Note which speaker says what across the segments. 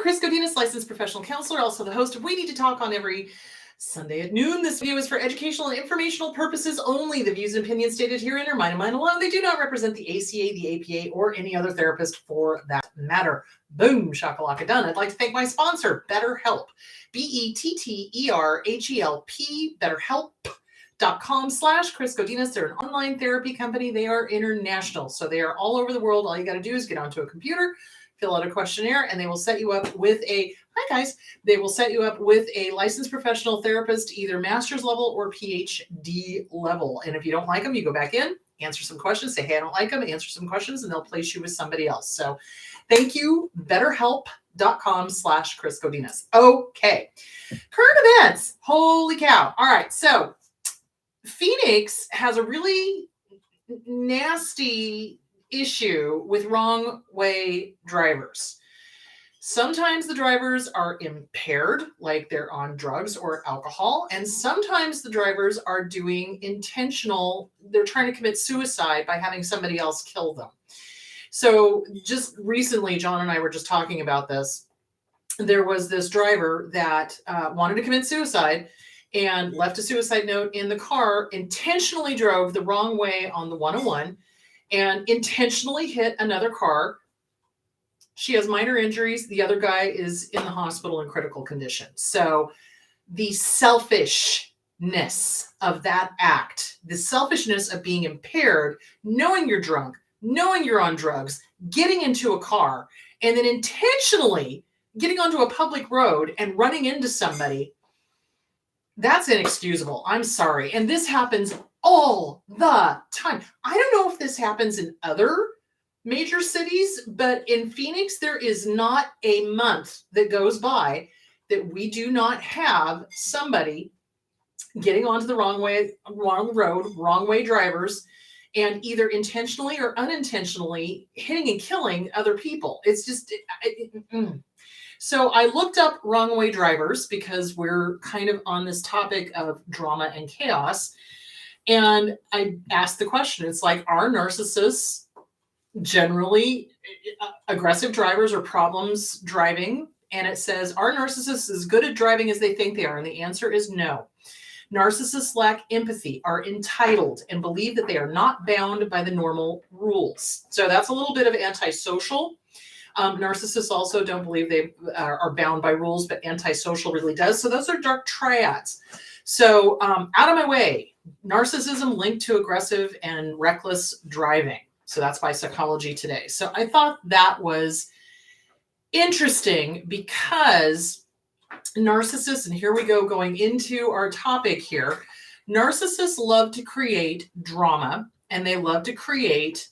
Speaker 1: Chris Godinez, licensed professional counselor, also the host of We Need to Talk on every Sunday at noon. This video is for educational and informational purposes only. The views and opinions stated herein are mine and mine alone. They do not represent the ACA, the APA, or any other therapist for that matter. Boom, shakalaka done. I'd like to thank my sponsor, BetterHelp. BetterHelp, BetterHelp.com/Chris Godinez. They're an online therapy company. They are international, so they are all over the world. All you got to do is get onto a computer, fill out a questionnaire, and they will set you up with they will set you up with a licensed professional therapist, either master's level or PhD level. And if you don't like them, you go back in, answer some questions, say, hey, I don't like them, answer some questions, and they'll place you with somebody else. So thank you, BetterHelp.com/Chris Godinez. Okay. Current events. Holy cow. All right. So Phoenix has a really nasty issue with wrong way drivers. Sometimes the drivers are impaired, like they're on drugs or alcohol, and sometimes the drivers are doing they're trying to commit suicide by having somebody else kill them. So just recently, John and I were just talking about this. There was this driver that wanted to commit suicide and left a suicide note in the car, intentionally drove the wrong way on the 101 and intentionally hit another car. She has minor injuries. The other guy is in the hospital in critical condition. So the selfishness of that act, the selfishness of being impaired, knowing you're drunk, knowing you're on drugs, getting into a car, and then intentionally getting onto a public road and running into somebody, that's inexcusable. I'm sorry. And this happens all the time. I don't know if this happens in other major cities, but in Phoenix, there is not a month that goes by that we do not have somebody getting onto the wrong road, wrong way drivers, and either intentionally or unintentionally hitting and killing other people. It's just, So I looked up wrong way drivers because we're kind of on this topic of drama and chaos. And I asked the question, it's like, are narcissists generally aggressive drivers or problems driving? And it says, are narcissists as good at driving as they think they are? And the answer is no. Narcissists lack empathy, are entitled, and believe that they are not bound by the normal rules. So that's a little bit of antisocial. Narcissists also don't believe they are bound by rules, but antisocial really does. So those are dark triads. So out of my way, narcissism linked to aggressive and reckless driving. So that's by Psychology Today. So I thought that was interesting because narcissists, and here we go going into our topic here, narcissists love to create drama and they love to create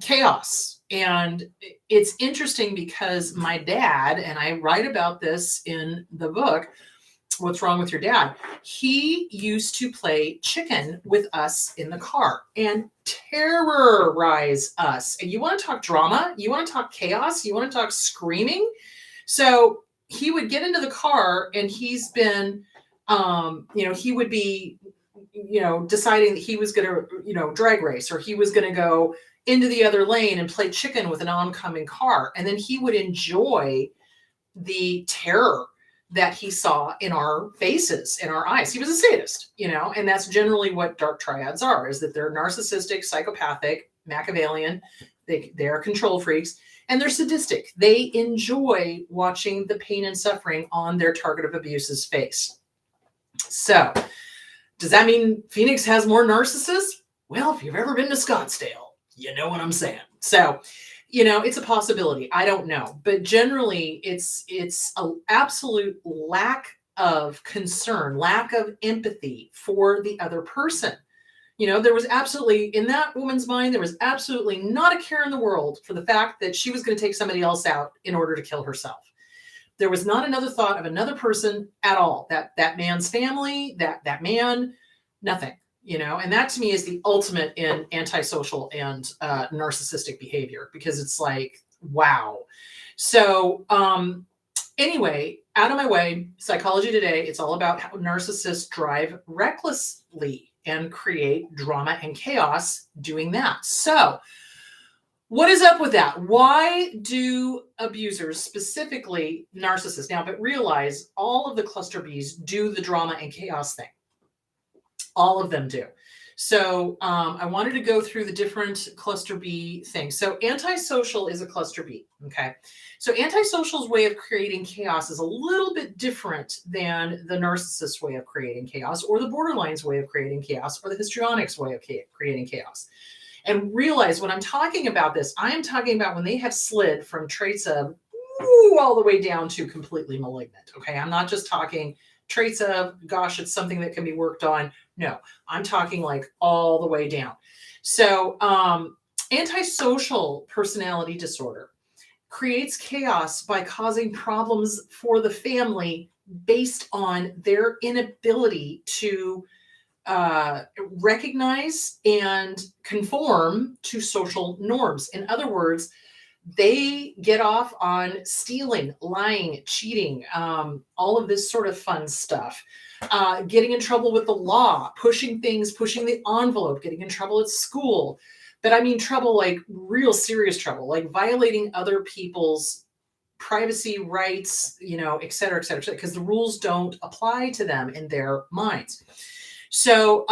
Speaker 1: chaos. And it's interesting because my dad, and I write about this in the book, What's Wrong with Your Dad? He used to play chicken with us in the car and terrorize us. And you want to talk drama? You want to talk chaos? You want to talk screaming? So he would get into the car and he's been, he would be, deciding that he was going to, drag race, or he was going to go into the other lane and play chicken with an oncoming car. And then he would enjoy the terror that he saw in our faces, in our eyes. He was a sadist, and that's generally what dark triads are, is that they're narcissistic, psychopathic, Machiavellian. They're control freaks, and they're sadistic. They enjoy watching the pain and suffering on their target of abuse's face. So does that mean Phoenix has more narcissists? Well, if you've ever been to Scottsdale, you know what I'm saying. So it's a possibility. I don't know. But generally, it's an absolute lack of concern, lack of empathy for the other person. There was absolutely, in that woman's mind, there was absolutely not a care in the world for the fact that she was going to take somebody else out in order to kill herself. There was not another thought of another person at all. That man's family, that man, nothing. And that to me is the ultimate in antisocial and narcissistic behavior, because it's like, wow. So anyway, out of my way, Psychology Today, it's all about how narcissists drive recklessly and create drama and chaos doing that. So What is up with that? Why do abusers, specifically narcissists, now, but realize all of the cluster Bs do the drama and chaos thing. All of them do. So I wanted to go through the different cluster B things. So antisocial is a cluster B. Okay. So antisocial's way of creating chaos is a little bit different than the narcissist's way of creating chaos, or the borderline's way of creating chaos, or the histrionic's way of creating chaos. And realize when I'm talking about this, I am talking about when they have slid from traits of all the way down to completely malignant. Okay. I'm not just talking traits of, gosh, it's something that can be worked on. No, I'm talking like all the way down. So antisocial personality disorder creates chaos by causing problems for the family based on their inability to recognize and conform to social norms. In other words, they get off on stealing, lying, cheating, all of this sort of fun stuff, getting in trouble with the law, pushing things, pushing the envelope, getting in trouble at school. But I mean trouble, like real serious trouble, like violating other people's privacy rights, et cetera, because the rules don't apply to them in their minds. So,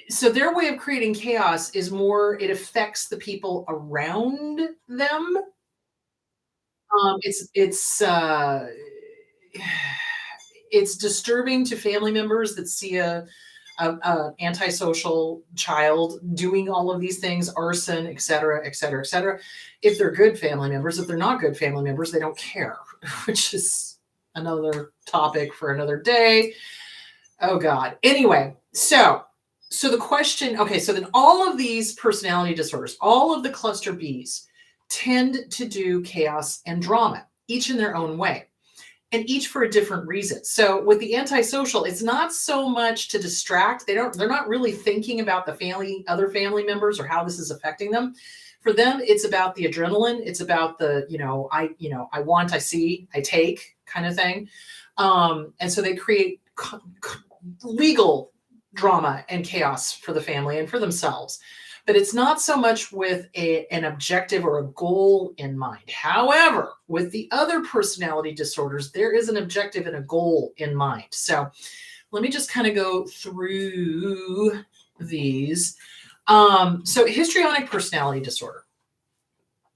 Speaker 1: so their way of creating chaos is more, it affects the people around them. It's disturbing to family members that see a antisocial child doing all of these things, arson, et cetera, et cetera, et cetera. If they're good family members, if they're not good family members, they don't care, which is another topic for another day. Oh God. Anyway, so the question, okay, so then all of these personality disorders, all of the cluster Bs tend to do chaos and drama, each in their own way, and each for a different reason. So with the antisocial, it's not so much to distract. They're not really thinking about the other family members or how this is affecting them. For them, it's about the adrenaline. It's about the, I want, I see, I take kind of thing. And so they create legal drama and chaos for the family and for themselves. But it's not so much with an objective or a goal in mind. However, with the other personality disorders, there is an objective and a goal in mind. So let me just kind of go through these. So histrionic personality disorder.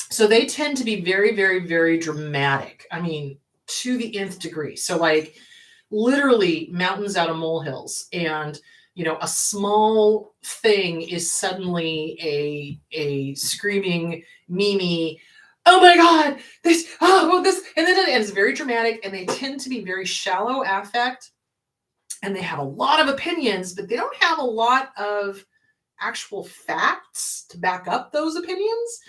Speaker 1: So they tend to be very, very, very dramatic. I mean, to the nth degree. So like literally mountains out of molehills, and a small thing is suddenly a screaming Mimi, oh my God, this, and then it's very dramatic, and they tend to be very shallow affect, and they have a lot of opinions, but they don't have a lot of actual facts to back up those opinions.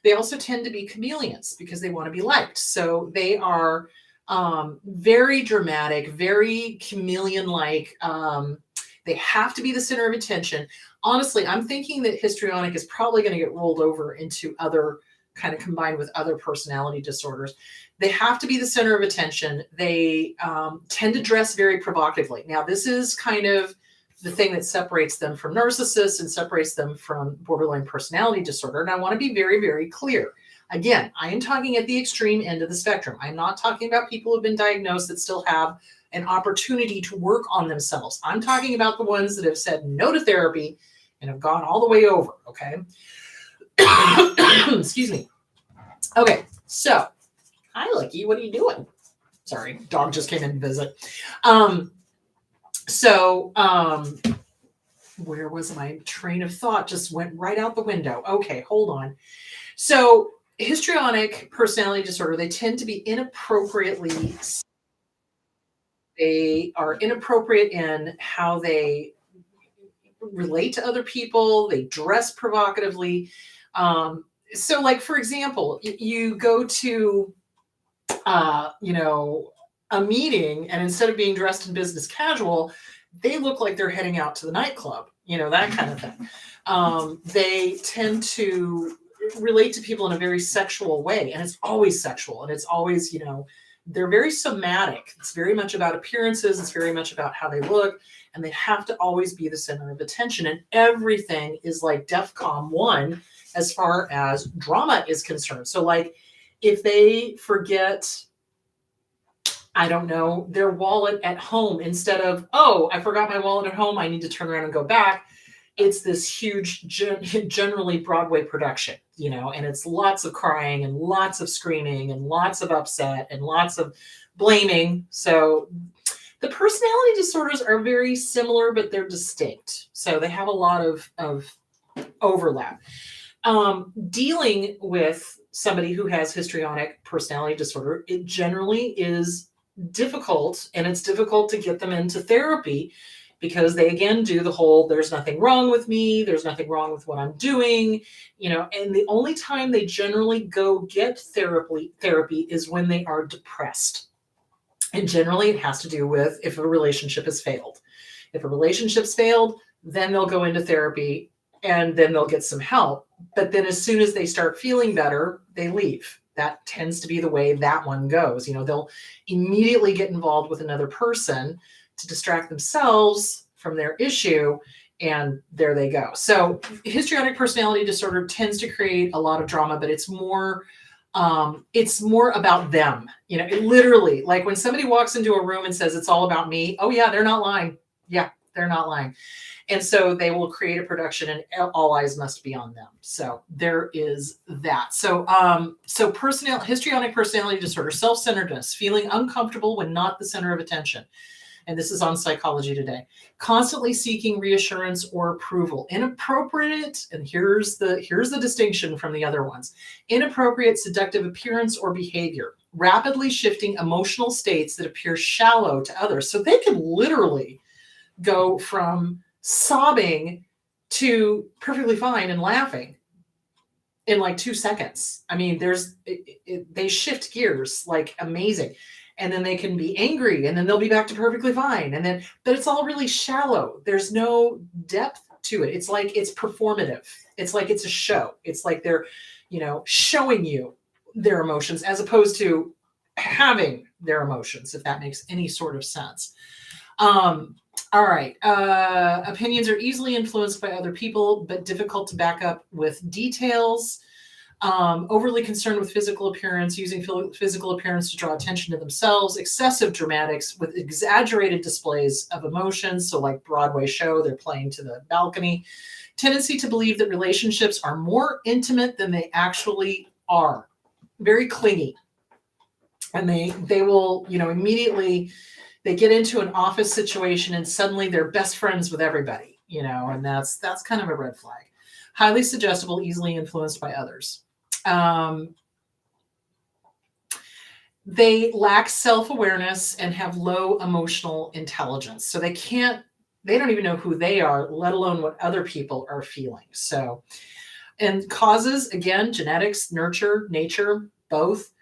Speaker 1: They also tend to be chameleons because they want to be liked. So they are very dramatic, very chameleon-like. They have to be the center of attention. Honestly, I'm thinking that histrionic is probably going to get rolled over into other, kind of combined with other personality disorders. They have to be the center of attention. They tend to dress very provocatively. Now, this is kind of the thing that separates them from narcissists and separates them from borderline personality disorder. And I want to be very, very clear. Again, I am talking at the extreme end of the spectrum. I'm not talking about people who have been diagnosed that still have an opportunity to work on themselves. I'm talking about the ones that have said no to therapy and have gone all the way over, okay? Excuse me. Okay, so, hi, Lucky, what are you doing? Sorry, dog just came in to visit. Where was my train of thought? Just went right out the window. Okay, hold on. So, histrionic personality disorder, they tend to be they are inappropriate in how they relate to other people. They dress provocatively. So like, for example, you go to, a meeting, and instead of being dressed in business casual, they look like they're heading out to the nightclub, that kind of thing. They tend to relate to people in a very sexual way, and it's always sexual, and it's always, they're very somatic. It's very much about appearances. It's very much about how they look, and they have to always be the center of attention, and everything is like DEFCON 1 as far as drama is concerned. So like if they forget, I don't know, their wallet at home, instead of, oh, I forgot my wallet at home, I need to turn around and go back. It's this huge, generally Broadway production, and it's lots of crying and lots of screaming and lots of upset and lots of blaming. So the personality disorders are very similar, but they're distinct. So they have a lot of overlap. Dealing with somebody who has histrionic personality disorder, it generally is difficult, and it's difficult to get them into therapy because they again do the whole there's nothing wrong with me, there's nothing wrong with what I'm doing, and the only time they generally go get therapy is when they are depressed. And generally it has to do with if a relationship has failed. If a relationship's failed, then they'll go into therapy and then they'll get some help. But then as soon as they start feeling better, they leave. That tends to be the way that one goes. They'll immediately get involved with another person to distract themselves from their issue, and there they go. So histrionic personality disorder tends to create a lot of drama, but it's more about them. It literally, like when somebody walks into a room and says it's all about me, oh yeah, they're not lying. Yeah, they're not lying. And so they will create a production and all eyes must be on them. So there is that. So histrionic personality disorder, self-centeredness, feeling uncomfortable when not the center of attention. And this is on Psychology Today. Constantly seeking reassurance or approval. Inappropriate, and here's the distinction from the other ones. Inappropriate seductive appearance or behavior. Rapidly shifting emotional states that appear shallow to others. So they can literally go from sobbing to perfectly fine and laughing in like 2 seconds. I mean, they shift gears like amazing. And then they can be angry and then they'll be back to perfectly fine. But it's all really shallow. There's no depth to it. It's like it's performative. It's like it's a show. It's like they're, showing you their emotions as opposed to having their emotions, if that makes any sort of sense. All right. Opinions are easily influenced by other people, but difficult to back up with details. Overly concerned with physical appearance, using physical appearance to draw attention to themselves, excessive dramatics with exaggerated displays of emotions. So like Broadway show, they're playing to the balcony. Tendency to believe that relationships are more intimate than they actually are. Very clingy. And they will, immediately they get into an office situation and suddenly they're best friends with everybody, and that's kind of a red flag. Highly suggestible, easily influenced by others. They lack self-awareness and have low emotional intelligence. So they don't even know who they are, let alone what other people are feeling. So, and causes, again, genetics, nurture, nature, both.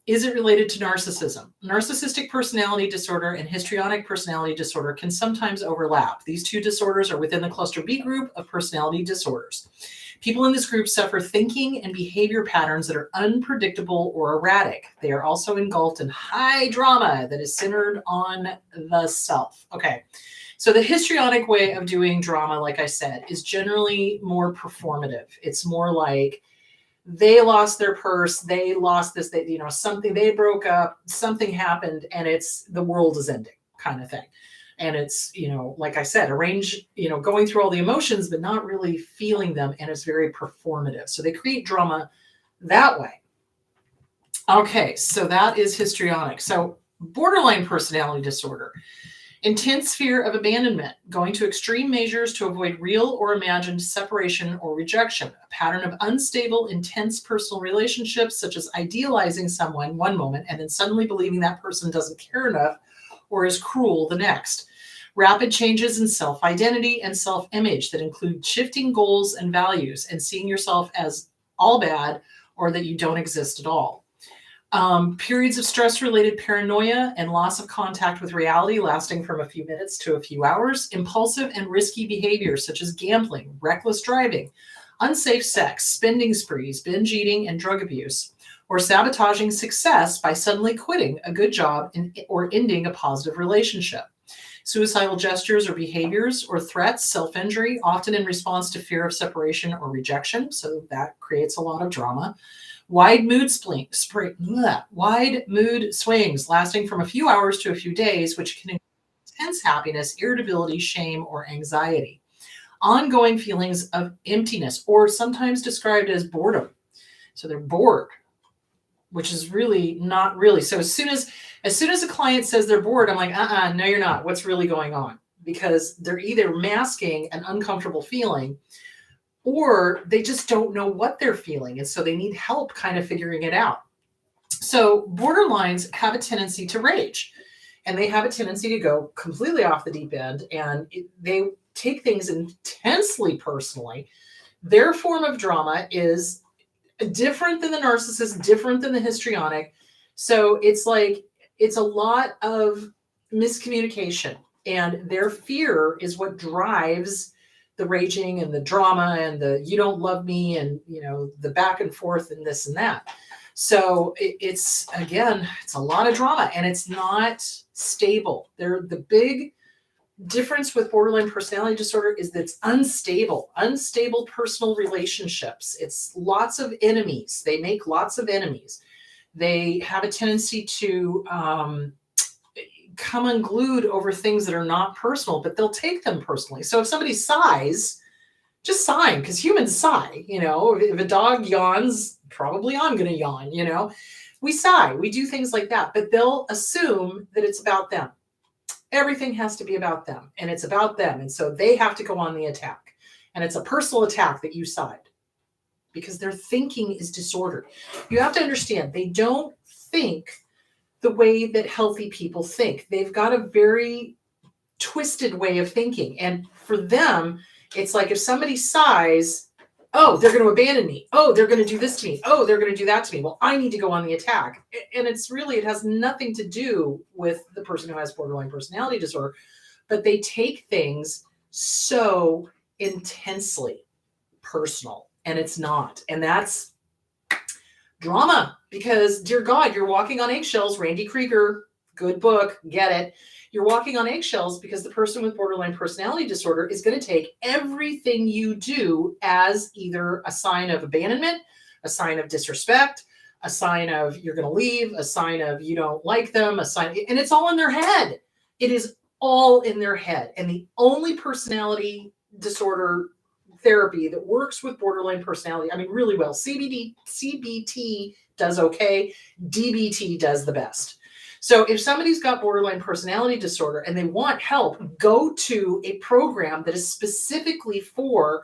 Speaker 1: Is it related to narcissism? Narcissistic personality disorder and histrionic personality disorder can sometimes overlap. These two disorders are within the cluster B group of personality disorders. People in this group suffer thinking and behavior patterns that are unpredictable or erratic. They are also engulfed in high drama that is centered on the self. Okay, so the histrionic way of doing drama, like I said, is generally more performative. It's more like they lost their purse, they lost this, something, they broke up, something happened, and it's the world is ending kind of thing. And it's, like I said, going through all the emotions, but not really feeling them. And it's very performative. So they create drama that way. Okay, so that is histrionic. So borderline personality disorder. Intense fear of abandonment, going to extreme measures to avoid real or imagined separation or rejection. A pattern of unstable, intense personal relationships, such as idealizing someone one moment and then suddenly believing that person doesn't care enough or is cruel the next. Rapid changes in self-identity and self-image that include shifting goals and values and seeing yourself as all bad or that you don't exist at all. Periods of stress-related paranoia and loss of contact with reality lasting from a few minutes to a few hours. Impulsive and risky behaviors such as gambling, reckless driving, unsafe sex, spending sprees, binge eating, and drug abuse. Or sabotaging success by suddenly quitting a good job or ending a positive relationship. Suicidal gestures or behaviors or threats, self-injury, often in response to fear of separation or rejection. So that creates a lot of drama. Wide mood swings lasting from a few hours to a few days, which can include intense happiness, irritability, shame, or anxiety. Ongoing feelings of emptiness, or sometimes described as boredom. So they're bored, which is really not really. So as soon as a client says they're bored, I'm like, no, you're not. What's really going on? Because they're either masking an uncomfortable feeling or they just don't know what they're feeling. And so they need help kind of figuring it out. So borderlines have a tendency to rage, and they have a tendency to go completely off the deep end, and they take things intensely personally. Their form of drama is different than the narcissist, different than the histrionic. So it's like, it's a lot of miscommunication, and their fear is what drives the raging and the drama and the you don't love me and the back and forth and this and that. So it's again, it's a lot of drama, and it's not stable. They're the big difference with borderline personality disorder is that it's unstable personal relationships. It's lots of enemies. They make lots of enemies. They have a tendency to come unglued over things that are not personal, but they'll take them personally. So if somebody sighs, just sighing, because humans sigh. If a dog yawns, probably I'm going to yawn. We sigh, we do things like that, but they'll assume that it's about them. Everything has to be about them, and it's about them. And so they have to go on the attack. And it's a personal attack that you sighed because their thinking is disordered. You have to understand, they don't think the way that healthy people think. They've got a very twisted way of thinking. And for them, it's like if somebody sighs, oh, they're going to abandon me. Oh, they're going to do this to me. Oh, they're going to do that to me. Well, I need to go on the attack. And it has nothing to do with the person who has borderline personality disorder, but they take things so intensely personal, and it's not. And that's drama, because dear God, you're walking on eggshells. Randy Krieger, good book, get it. You're walking on eggshells because the person with borderline personality disorder is going to take everything you do as either a sign of abandonment, a sign of disrespect, a sign of you're going to leave, a sign of you don't like them, and it's all in their head. It is all in their head. And the only personality disorder therapy that works with borderline personality, really well, CBT does okay, DBT does the best. So if somebody's got borderline personality disorder and they want help, go to a program that is specifically for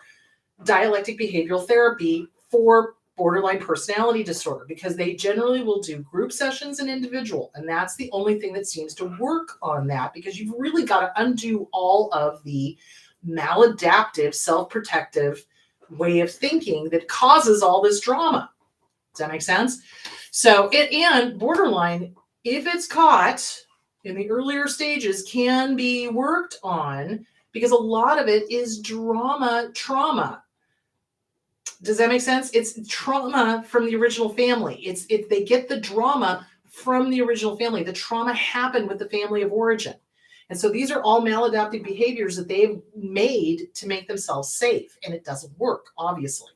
Speaker 1: dialectic behavioral therapy for borderline personality disorder, because they generally will do group sessions and individual. And that's the only thing that seems to work on that, because you've really got to undo all of the maladaptive, self-protective way of thinking that causes all this drama. Does that make sense? So, and borderline, if it's caught in the earlier stages, can be worked on, because a lot of it is trauma. Does that make sense? It's trauma from the original family. They get the drama from the original family. The trauma happened with the family of origin. And so these are all maladaptive behaviors that they've made to make themselves safe, and it doesn't work, obviously.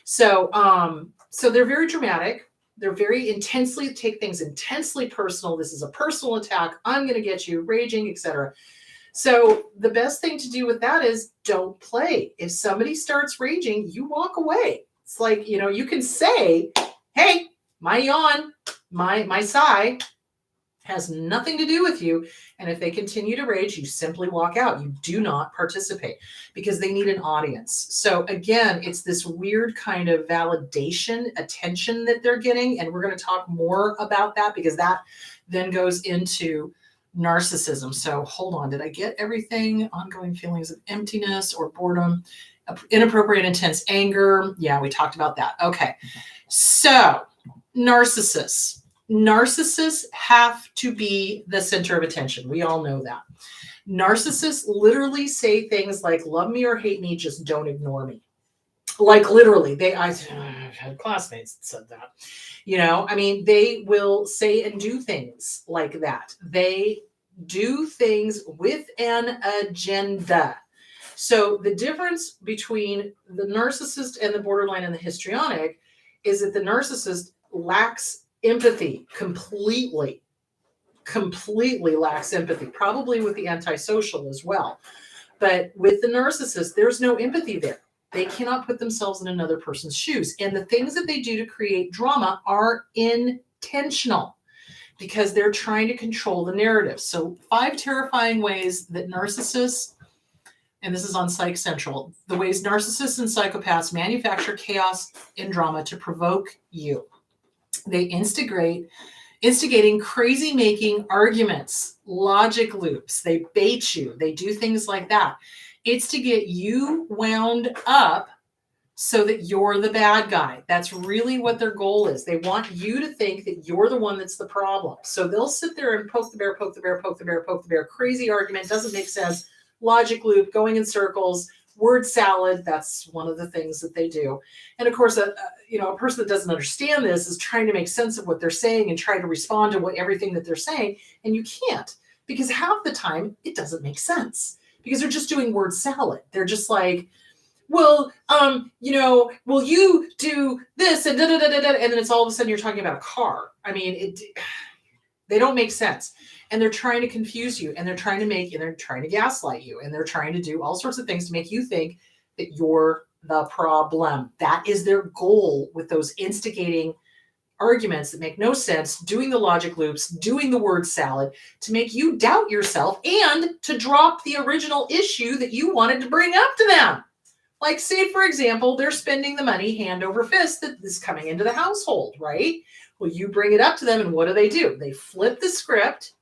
Speaker 1: So they're very dramatic. They're very intensely, take things intensely personal. This is a personal attack. I'm going to get you, raging, etc. So the best thing to do with that is don't play. If somebody starts raging, you walk away. It's like, you can say, hey, my yawn, my sigh has nothing to do with you. And if they continue to rage, you simply walk out. You do not participate, because they need an audience. So again, it's this weird kind of validation, attention that they're getting. And we're going to talk more about that, because that then goes into narcissism. So hold on. Did I get everything? Ongoing feelings of emptiness or boredom, inappropriate, intense anger. Yeah, we talked about that. Okay. So narcissists have to be the center of attention. We all know that. Narcissists literally say things like, love me or hate me, just don't ignore me. Like literally, I've had classmates that said that. They will say and do things like that. They do things with an agenda. So the difference between the narcissist and the borderline and the histrionic is that the narcissist lacks empathy completely lacks empathy, probably with the antisocial as well. But with the narcissist, there's no empathy there. They cannot put themselves in another person's shoes. And the things that they do to create drama are intentional because they're trying to control the narrative. So 5 terrifying ways that narcissists, and this is on Psych Central, the ways narcissists and psychopaths manufacture chaos and drama to provoke you. They instigating crazy making arguments, logic loops. They bait you. They do things like that. It's to get you wound up so that you're the bad guy. That's really what their goal is. They want you to think that you're the one that's the problem. So they'll sit there and poke the bear, poke the bear, poke the bear, poke the bear. Crazy argument, doesn't make sense. Logic loop, going in circles, word salad. That's one of the things that they do. And of course, a person that doesn't understand this is trying to make sense of what they're saying and try to respond to everything that they're saying. And you can't, because half the time it doesn't make sense because they're just doing word salad. They're just like, well, will you do this and da da da da da, and then it's all of a sudden you're talking about a car. I mean, they don't make sense, and they're trying to confuse you, and they're trying to gaslight you, and they're trying to do all sorts of things to make you think that you're the problem. That is their goal with those instigating arguments that make no sense, doing the logic loops, doing the word salad, to make you doubt yourself and to drop the original issue that you wanted to bring up to them. Like, say, for example, they're spending the money hand over fist that is coming into the household, right? Well, you bring it up to them, and what do? They flip the script.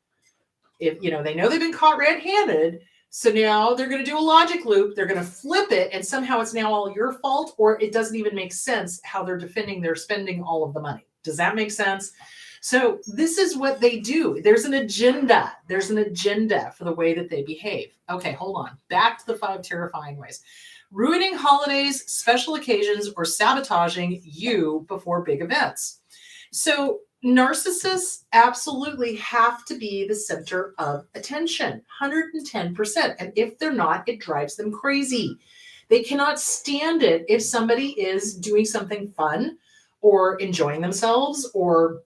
Speaker 1: If they know they've been caught red-handed, so now they're going to do a logic loop. They're going to flip it, and somehow it's now all your fault, or it doesn't even make sense how they're defending their spending all of the money. Does that make sense? So this is what they do. There's an agenda. There's an agenda for the way that they behave. Okay, hold on. Back to the 5 terrifying ways. Ruining holidays, special occasions, or sabotaging you before big events. So narcissists absolutely have to be the center of attention, 110%. And if they're not, it drives them crazy. They cannot stand it if somebody is doing something fun or enjoying themselves or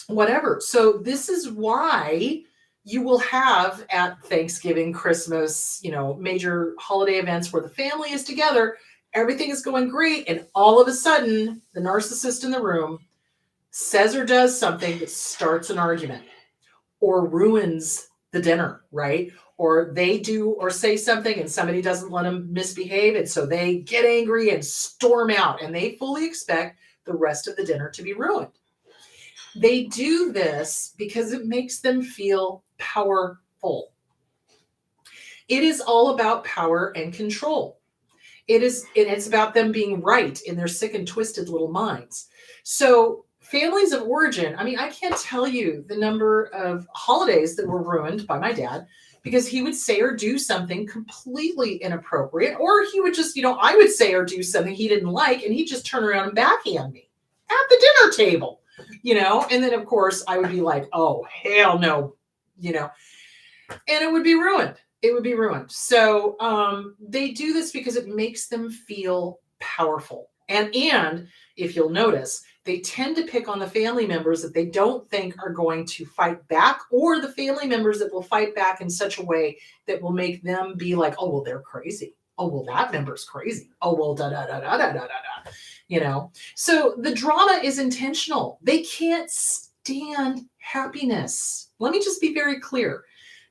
Speaker 1: whatever. So this is why you will have at Thanksgiving, Christmas, major holiday events where the family is together, everything is going great, and all of a sudden, the narcissist in the room says or does something that starts an argument or ruins the dinner, right? Or they do or say something and somebody doesn't let them misbehave, and so they get angry and storm out, and they fully expect the rest of the dinner to be ruined. They do this because it makes them feel powerful. It is all about power and control. It's about them being right in their sick and twisted little minds. So families of origin, I can't tell you the number of holidays that were ruined by my dad because he would say or do something completely inappropriate, or he would just, I would say or do something he didn't like, and he'd just turn around and backhand me at the dinner table. And then of course I would be like, oh, hell no, and it would be ruined. It would be ruined. So they do this because it makes them feel powerful. And if you'll notice, they tend to pick on the family members that they don't think are going to fight back, or the family members that will fight back in such a way that will make them be like, oh, well, they're crazy. Oh, well, that member's crazy. Oh, well, da, da, da, da, da, da, da. So the drama is intentional. They can't stand happiness. Let me just be very clear.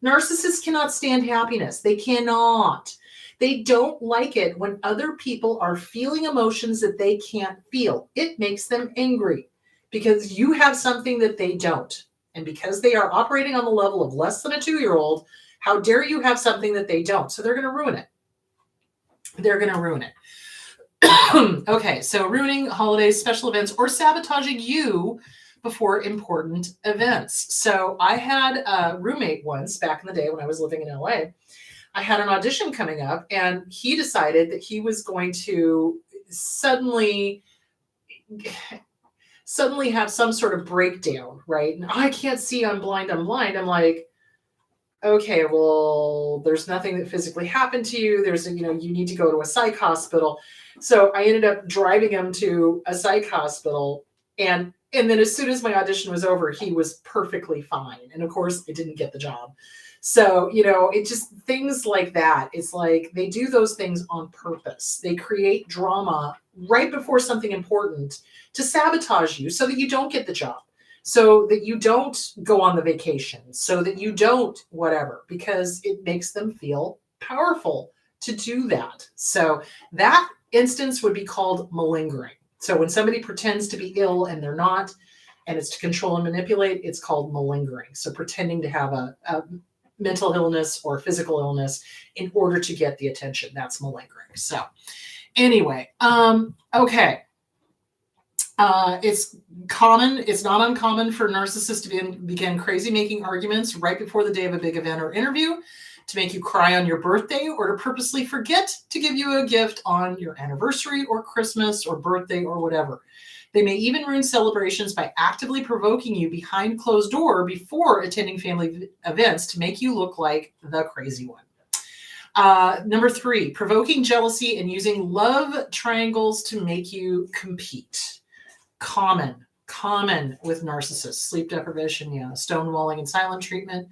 Speaker 1: Narcissists cannot stand happiness. They cannot. They don't like it when other people are feeling emotions that they can't feel. It makes them angry because you have something that they don't. And because they are operating on the level of less than a 2-year-old, how dare you have something that they don't? So they're going to ruin it. They're going to ruin it. Okay, so ruining holidays, special events, or sabotaging you before important events. So I had a roommate once back in the day when I was living in LA. I had an audition coming up, and he decided that he was going to suddenly have some sort of breakdown, right? And I can't see, I'm blind. I'm like, okay, well, there's nothing that physically happened to you. There's, you need to go to a psych hospital. So I ended up driving him to a psych hospital. And then as soon as my audition was over, he was perfectly fine. And of course, I didn't get the job. So, it just things like that. It's like they do those things on purpose. They create drama right before something important to sabotage you so that you don't get the job, so that you don't go on the vacation, so that you don't whatever, because it makes them feel powerful to do that. So that instance would be called malingering. So when somebody pretends to be ill and they're not, and it's to control and manipulate, it's called malingering. So pretending to have a mental illness or physical illness in order to get the attention, that's malingering. So anyway, okay. It's not uncommon for narcissists to begin crazy making arguments right before the day of a big event or interview, to make you cry on your birthday, or to purposely forget to give you a gift on your anniversary or Christmas or birthday or whatever. They may even ruin celebrations by actively provoking you behind closed door before attending family events to make you look like the crazy one. Number 3, provoking jealousy and using love triangles to make you compete. Common with narcissists. Sleep deprivation, stonewalling and silent treatment.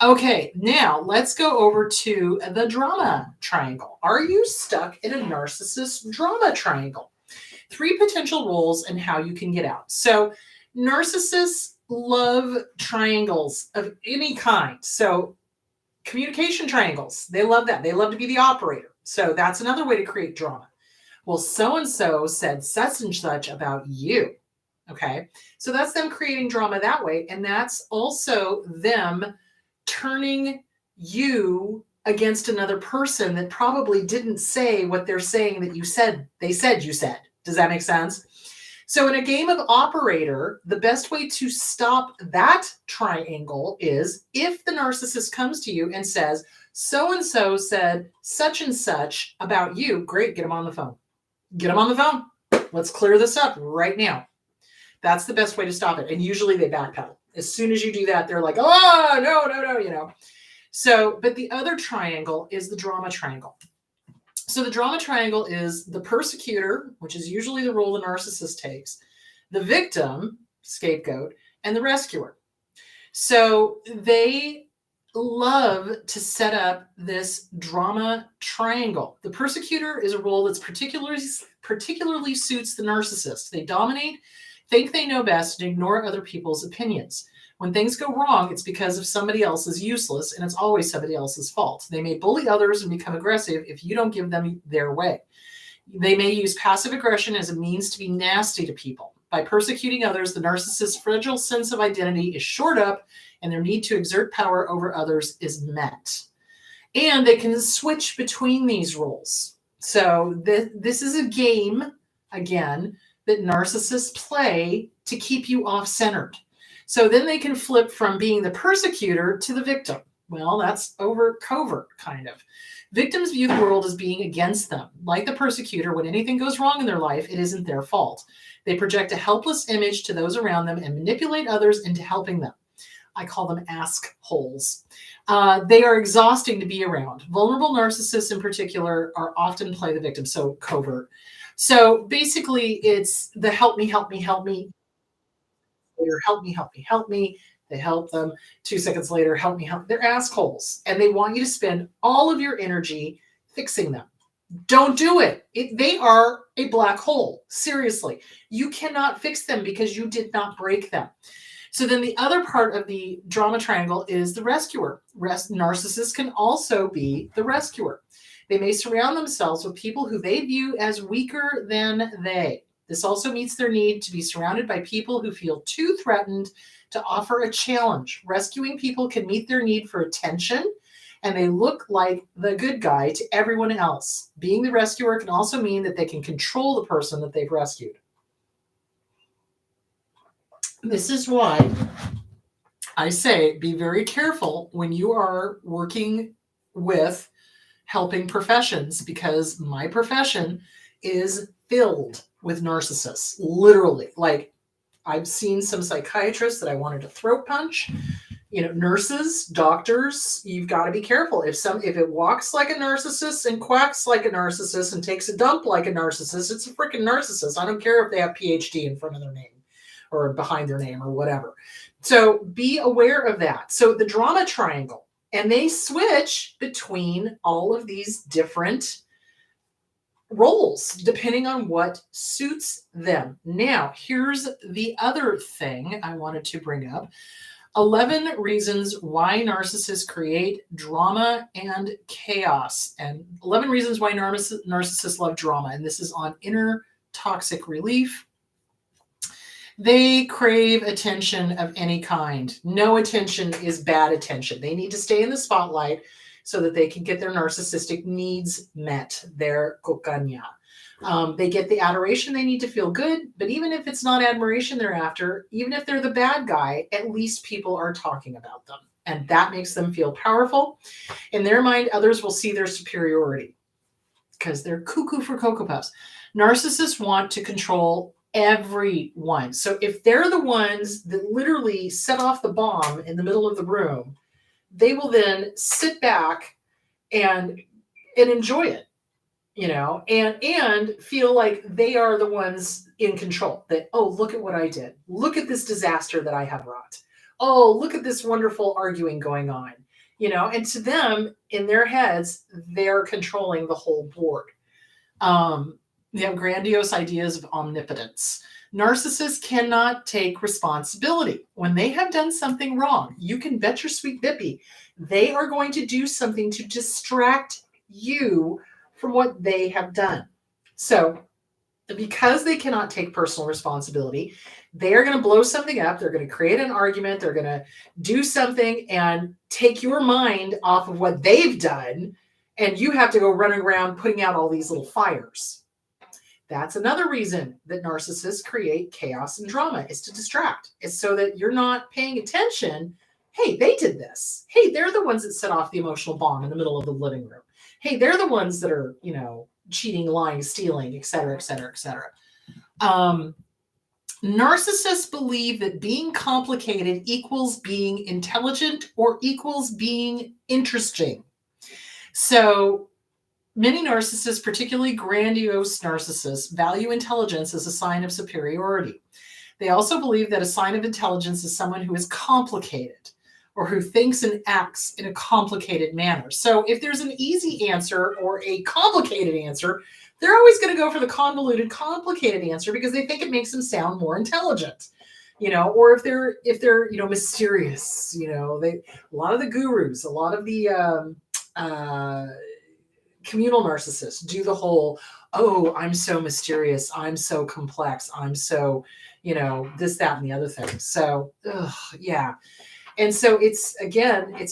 Speaker 1: Okay, now let's go over to the drama triangle. Are you stuck in a narcissist drama triangle? 3 potential roles and how you can get out. So narcissists love triangles of any kind. So communication triangles, they love that. They love to be the operator. So that's another way to create drama. Well, so-and-so said such and such about you. Okay, so that's them creating drama that way. And that's also them turning you against another person that probably didn't say what they're saying that you said, you said. Does that make sense? So in a game of operator, the best way to stop that triangle is if the narcissist comes to you and says, so-and-so said such and such about you, great, get them on the phone. Get them on the phone. Let's clear this up right now. That's the best way to stop it. And usually they backpedal. As soon as you do that, they're like, oh, no. So, but the other triangle is the drama triangle. So the drama triangle is the persecutor, which is usually the role the narcissist takes, the victim, scapegoat, and the rescuer. So they love to set up this drama triangle. The persecutor is a role that's particularly suits the narcissist. They dominate, think they know best, and ignore other people's opinions. When things go wrong, it's because of somebody else is useless, and it's always somebody else's fault. They may bully others and become aggressive if you don't give them their way. They may use passive aggression as a means to be nasty to people. By persecuting others, the narcissist's fragile sense of identity is shored up, and their need to exert power over others is met. And they can switch between these roles. So this is a game, again, that narcissists play to keep you off-centered. So then they can flip from being the persecutor to the victim. Well, that's covert, kind of. Victims view the world as being against them. Like the persecutor, when anything goes wrong in their life, it isn't their fault. They project a helpless image to those around them and manipulate others into helping them. I call them ask holes. They are exhausting to be around. Vulnerable narcissists in particular are often play the victim, so covert. So basically it's the help me. Later, help me. They help them. 2 seconds later, help me. They're assholes. And they want you to spend all of your energy fixing them. Don't do it. They are a black hole. Seriously. You cannot fix them because you did not break them. So then the other part of the drama triangle is the rescuer. Narcissists can also be the rescuer. They may surround themselves with people who they view as weaker than they. This also meets their need to be surrounded by people who feel too threatened to offer a challenge. Rescuing people can meet their need for attention, and they look like the good guy to everyone else. Being the rescuer can also mean that they can control the person that they've rescued. This is why I say be very careful when you are working with helping professions, because my profession is filled with narcissists, literally. Like, I've seen some psychiatrists that I wanted to throat punch Nurses, doctors, you've got to be careful. If it walks like a narcissist and quacks like a narcissist and takes a dump like a narcissist, it's a freaking narcissist. I don't care if they have PhD in front of their name or behind their name or whatever. So be aware of that. So the drama triangle, and they switch between all of these different roles depending on what suits them. Now, here's the other thing I wanted to bring up. 11 reasons why narcissists create drama and chaos, and 11 reasons why narcissists love drama. And this is on inner toxic relief. They crave attention of any kind. No attention is bad attention. They need to stay in the spotlight so that they can get their narcissistic needs met, their kokanya. They get the adoration they need to feel good, but even if it's not admiration they're after, even if they're the bad guy, at least people are talking about them. And that makes them feel powerful. In their mind, others will see their superiority because they're cuckoo for Cocoa Puffs. Narcissists want to control everyone. So if they're the ones that literally set off the bomb in the middle of the room, they will then sit back and enjoy it, and feel like they are the ones in control. That, oh, look at what I did. Look at this disaster that I have wrought. Oh, look at this wonderful arguing going on, and to them, in their heads, they're controlling the whole board. They have grandiose ideas of omnipotence. Narcissists cannot take responsibility. When they have done something wrong, you can bet your sweet bippy, they are going to do something to distract you from what they have done. So because they cannot take personal responsibility, they are going to blow something up. They're going to create an argument. They're going to do something and take your mind off of what they've done. And you have to go running around putting out all these little fires. That's another reason that narcissists create chaos and drama, is to distract. It's so that you're not paying attention. Hey, they did this. Hey, they're the ones that set off the emotional bomb in the middle of the living room. Hey, they're the ones that are, cheating, lying, stealing, et cetera, et cetera, et cetera. Narcissists believe that being complicated equals being intelligent or equals being interesting. So many narcissists, particularly grandiose narcissists, value intelligence as a sign of superiority. They also believe that a sign of intelligence is someone who is complicated or who thinks and acts in a complicated manner. So if there's an easy answer or a complicated answer, they're always going to go for the convoluted, complicated answer because they think it makes them sound more intelligent. Or if they're mysterious, a lot of the gurus, a lot of the communal narcissists do the whole, oh, I'm so mysterious, I'm so complex, I'm so, this, that, and the other thing. So, yeah. And so it's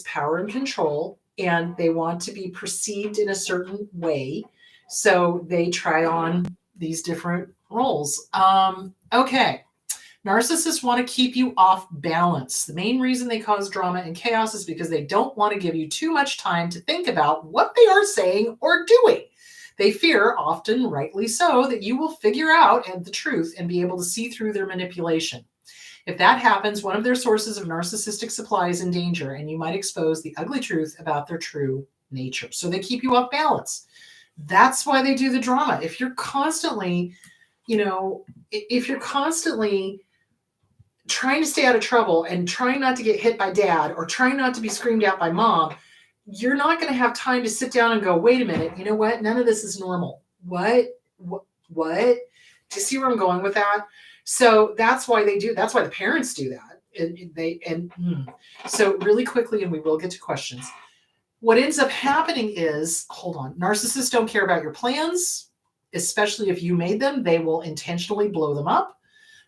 Speaker 1: power and control, and they want to be perceived in a certain way. So they try on these different roles. Okay. Narcissists want to keep you off balance. The main reason they cause drama and chaos is because they don't want to give you too much time to think about what they are saying or doing. They fear, often rightly so, that you will figure out the truth and be able to see through their manipulation. If that happens, one of their sources of narcissistic supply is in danger, and you might expose the ugly truth about their true nature. So they keep you off balance. That's why they do the drama. If you're constantly, trying to stay out of trouble and trying not to get hit by dad or trying not to be screamed at by mom, you're not going to have time to sit down and go, wait a minute, you know what? None of this is normal. What? Do you see where I'm going with that? So that's why they do. That's why the parents do that. So really quickly, and we will get to questions. What ends up happening is, narcissists don't care about your plans, especially if you made them. They will intentionally blow them up.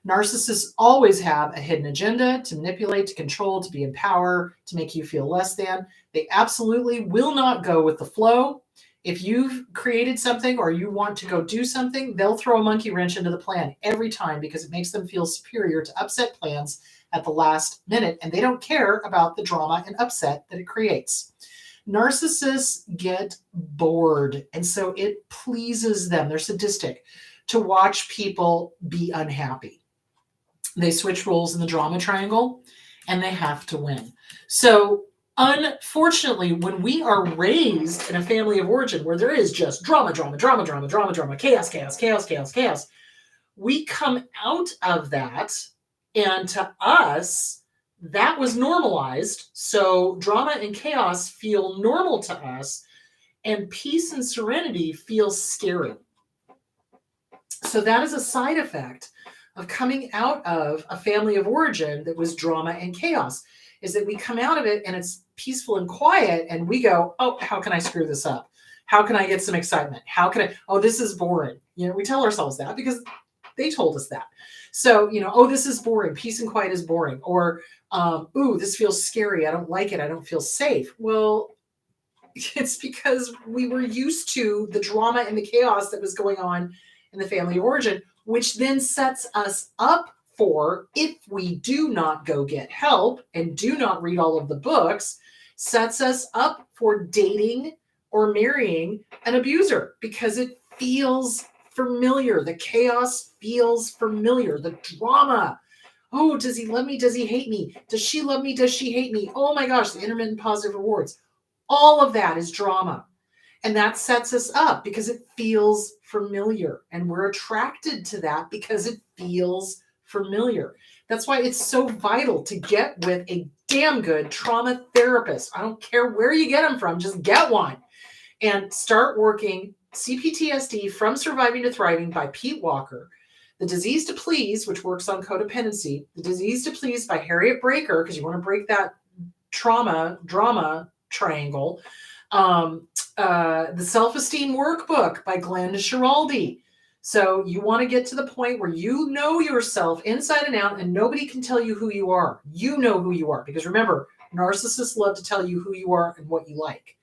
Speaker 1: Narcissists always have a hidden agenda to manipulate, to control, to be in power, to make you feel less than. They absolutely will not go with the flow. If you've created something or you want to go do something, they'll throw a monkey wrench into the plan every time because it makes them feel superior to upset plans at the last minute, and they don't care about the drama and upset that it creates. Narcissists get bored, and so it pleases them. They're sadistic to watch people be unhappy. They switch roles in the drama triangle, and they have to win. So, unfortunately, when we are raised in a family of origin where there is just drama, drama, drama, drama, drama, drama, chaos, chaos, chaos, chaos, chaos, we come out of that, and to us, that was normalized. So, drama and chaos feel normal to us, and peace and serenity feels scary. So, that is a side effect of coming out of a family of origin that was drama and chaos, is that we come out of it and it's peaceful and quiet, and we go, oh, how can I screw this up? How can I get some excitement? How can I, oh, this is boring. We tell ourselves that because they told us that. So, oh, this is boring. Peace and quiet is boring. Or, ooh, this feels scary. I don't like it. I don't feel safe. Well, it's because we were used to the drama and the chaos that was going on in the family of origin, which then sets us up for, if we do not go get help and do not read all of the books, sets us up for dating or marrying an abuser because it feels familiar. The chaos feels familiar. The drama. Oh, does he love me? Does he hate me? Does she love me? Does she hate me? Oh my gosh, the intermittent positive rewards. All of that is drama. And that sets us up because it feels familiar. And we're attracted to that because it feels familiar. That's why it's so vital to get with a damn good trauma therapist. I don't care where you get them from, just get one. And start working CPTSD from Surviving to Thriving by Pete Walker. The Disease to Please, which works on codependency. The Disease to Please by Harriet Breaker, because you want to break that drama triangle. The Self-Esteem Workbook by Glenda Schiraldi. So you want to get to the point where you know yourself inside and out, and nobody can tell you who you are. You know who you are, because remember, narcissists love to tell you who you are and what you like.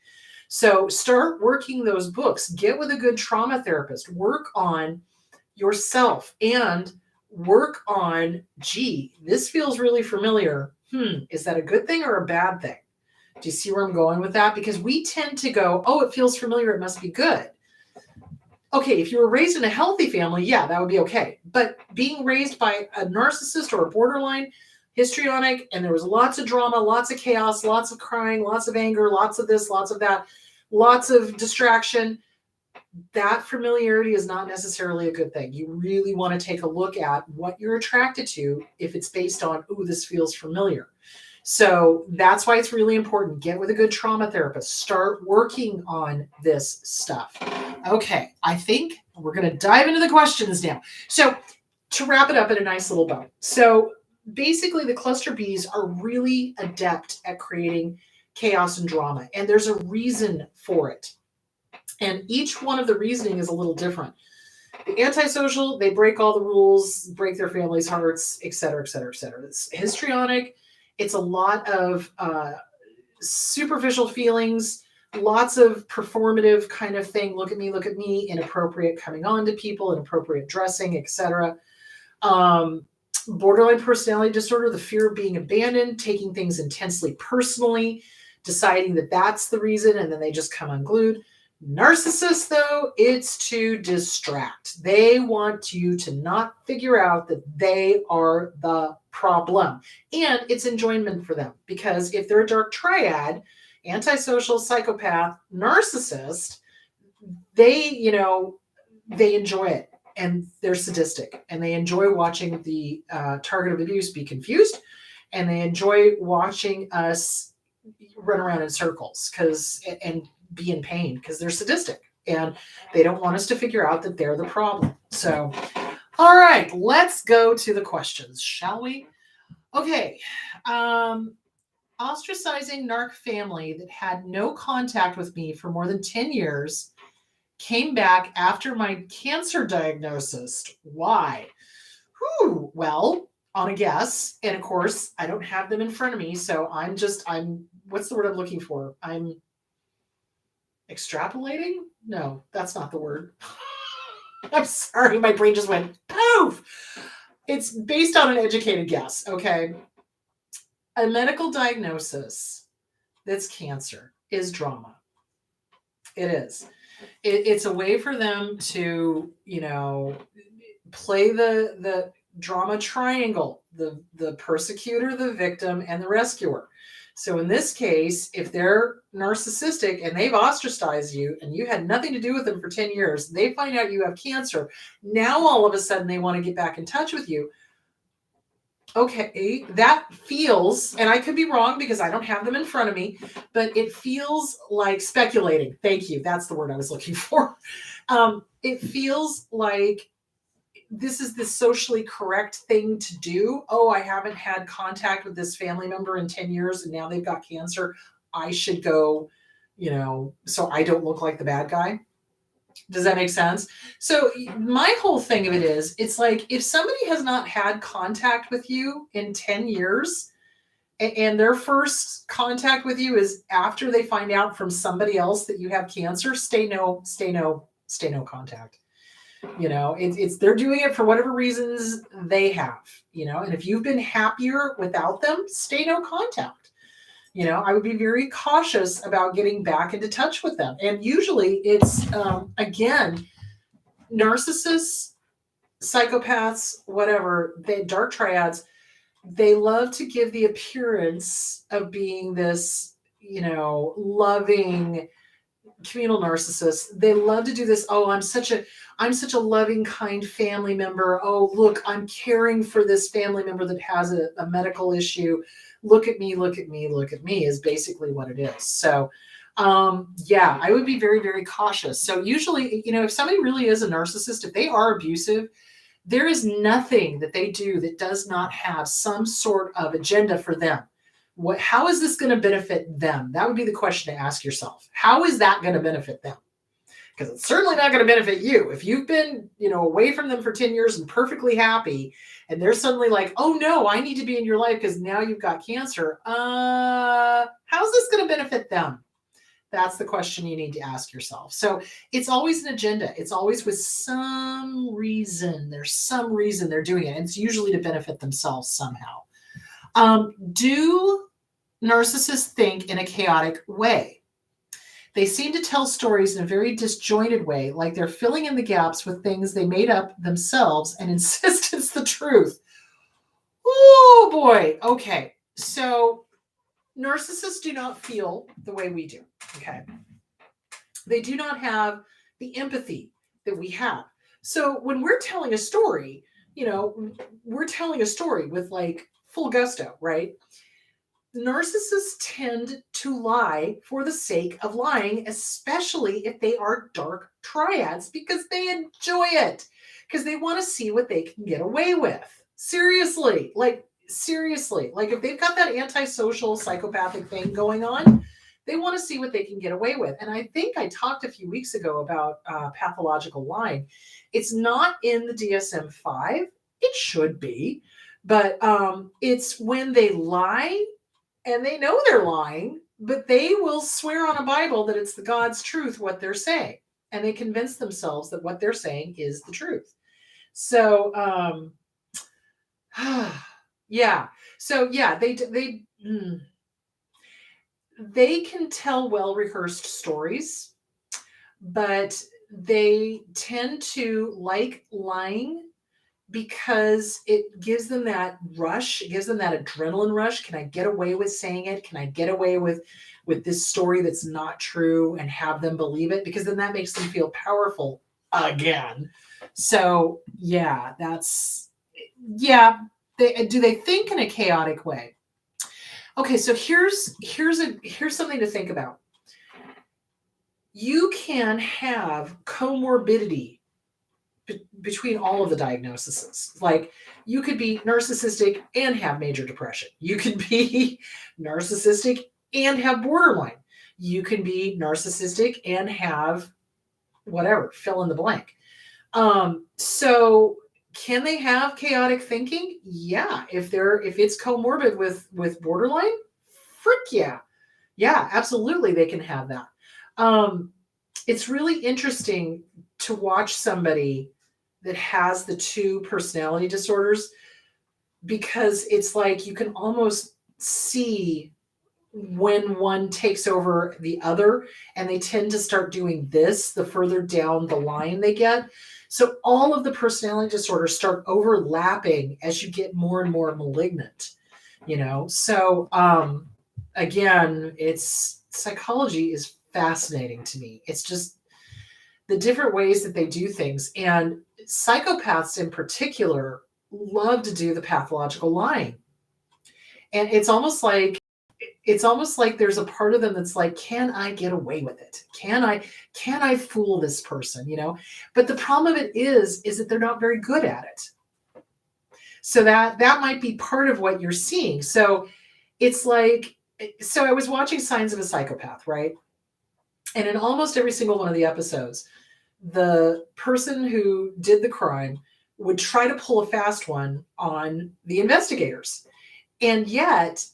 Speaker 1: So start working those books. Get with a good trauma therapist. Work on yourself and work on, gee, this feels really familiar. Is that a good thing or a bad thing? Do you see where I'm going with that? Because we tend to go, oh, it feels familiar, it must be good. Okay, if you were raised in a healthy family, yeah, that would be okay. But being raised by a narcissist or a borderline histrionic, and there was lots of drama, lots of chaos, lots of crying, lots of anger, lots of this, lots of that, lots of distraction, that familiarity is not necessarily a good thing. You really want to take a look at what you're attracted to if it's based on, ooh, this feels familiar. So that's why it's really important. Get with a good trauma therapist. Start working on this stuff. Okay, I think we're going to dive into the questions now. So to wrap it up in a nice little bow. So basically the cluster Bs are really adept at creating chaos and drama. And there's a reason for it. And each one of the reasoning is a little different. The antisocial, they break all the rules, break their family's hearts, et cetera, et cetera, et cetera. It's histrionic. It's a lot of superficial feelings, lots of performative kind of thing. Look at me, inappropriate coming on to people, inappropriate dressing, etc. Borderline personality disorder, the fear of being abandoned, taking things intensely personally, deciding that that's the reason, and then they just come unglued. Narcissists, though, it's to distract. They want you to not figure out that they are the problem. And it's enjoyment for them, because if they're a dark triad, antisocial, psychopath, narcissist, they enjoy it, and they're sadistic, and they enjoy watching the target of abuse be confused, and they enjoy watching us run around in circles and be in pain because they're sadistic and they don't want us to figure out that they're the problem. So, all right, let's go to the questions, shall we? Okay. Ostracizing narc family that had no contact with me for more than 10 years came back after my cancer diagnosis. Why? Well, on a guess. And of course, I don't have them in front of me. So I'm what's the word I'm looking for? I'm extrapolating? No, that's not the word. I'm sorry, my brain just went poof. It's based on an educated guess, okay? A medical diagnosis that's cancer is drama. It is. It's a way for them to, play the drama triangle, the persecutor, the victim, and the rescuer. So in this case, if they're narcissistic and they've ostracized you and you had nothing to do with them for 10 years, they find out you have cancer. Now all of a sudden they want to get back in touch with you. Okay, that feels, and I could be wrong because I don't have them in front of me, but it feels like speculating. Thank you. That's the word I was looking for. It feels like this is the socially correct thing to do. Oh, I haven't had contact with this family member in 10 years and now they've got cancer. I should go, so I don't look like the bad guy. Does that make sense? So my whole thing of it is, it's like if somebody has not had contact with you in 10 years and their first contact with you is after they find out from somebody else that you have cancer, stay no contact. It's they're doing it for whatever reasons they have, and if you've been happier without them, stay no contact. I would be very cautious about getting back into touch with them. And usually it's, again, narcissists, psychopaths, whatever, they dark triads, they love to give the appearance of being this, loving communal narcissist. They love to do this. Oh, I'm such a loving, kind family member. Oh, look, I'm caring for this family member that has a medical issue. Look at me, look at me, look at me is basically what it is. So, I would be very, very cautious. So usually, if somebody really is a narcissist, if they are abusive, there is nothing that they do that does not have some sort of agenda for them. How is this going to benefit them? That would be the question to ask yourself. How is that going to benefit them? Because it's certainly not going to benefit you. If you've been, away from them for 10 years and perfectly happy, and they're suddenly like, oh no, I need to be in your life because now you've got cancer. How's this going to benefit them? That's the question you need to ask yourself. So it's always an agenda. It's always with some reason. There's some reason they're doing it. And it's usually to benefit themselves somehow. Do narcissists think in a chaotic way? They seem to tell stories in a very disjointed way, like they're filling in the gaps with things they made up themselves and insist it's the truth. Oh boy. Okay. So narcissists do not feel the way we do. Okay. They do not have the empathy that we have. So when we're telling a story, we're telling a story with like full gusto, right? Narcissists tend to lie for the sake of lying, especially if they are dark triads, because they enjoy it, because they want to see what they can get away with. Seriously, like if they've got that antisocial psychopathic thing going on, they want to see what they can get away with. And I think I talked a few weeks ago about pathological lying. It's not in the DSM-5. It should be, but it's when they lie and they know they're lying, but they will swear on a Bible that it's the God's truth, what they're saying. And they convince themselves that what they're saying is the truth. So, they can tell well-rehearsed stories, but they tend to like lying because it gives them that rush. It gives them that adrenaline rush. Can I get away with saying it? Can I get away with this story that's not true and have them believe it? Because then that makes them feel powerful again. So do they think in a chaotic way? Okay, so here's something to think about. You can have comorbidity between all of the diagnoses. Like you could be narcissistic and have major depression. You can be narcissistic and have borderline. You can be narcissistic and have whatever, fill in the blank. So can they have chaotic thinking? Yeah. If it's comorbid with borderline, frick yeah. Yeah, absolutely. They can have that. It's really interesting to watch somebody that has the two personality disorders, because it's like you can almost see when one takes over the other, and they tend to start doing this the further down the line they get. So all of the personality disorders start overlapping as you get more and more malignant, So again, it's psychology is fascinating to me. It's just the different ways that they do things. And psychopaths in particular love to do the pathological lying. And it's almost like there's a part of them that's like, can I get away with it? Can I fool this person? But the problem of it is that they're not very good at it. So that might be part of what you're seeing. So it's like, so I was watching Signs of a Psychopath, right? And in almost every single one of the episodes, the person who did the crime would try to pull a fast one on the investigators. And yet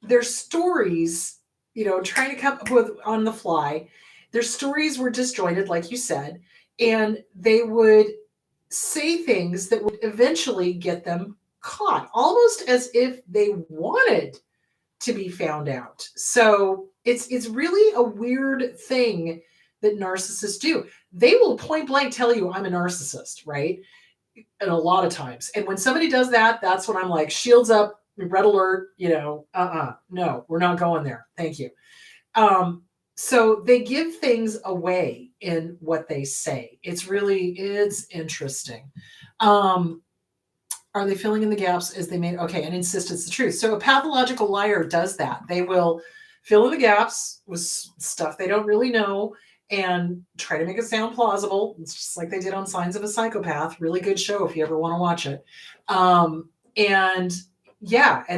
Speaker 1: their stories, trying to come up with on the fly, their stories were disjointed, like you said, and they would say things that would eventually get them caught, almost as if they wanted to be found out. So it's really a weird thing that narcissists do. They will point blank tell you I'm a narcissist, right? And a lot of times. And when somebody does that, that's when I'm like, shields up, red alert, no, we're not going there. Thank you. So they give things away in what they say. It's interesting. Are they filling in the gaps as they made? Okay, and insist it's the truth. So a pathological liar does that. They will fill in the gaps with stuff they don't really know and try to make it sound plausible. It's just like they did on Signs of a Psychopath. Really good show if you ever want to watch it. And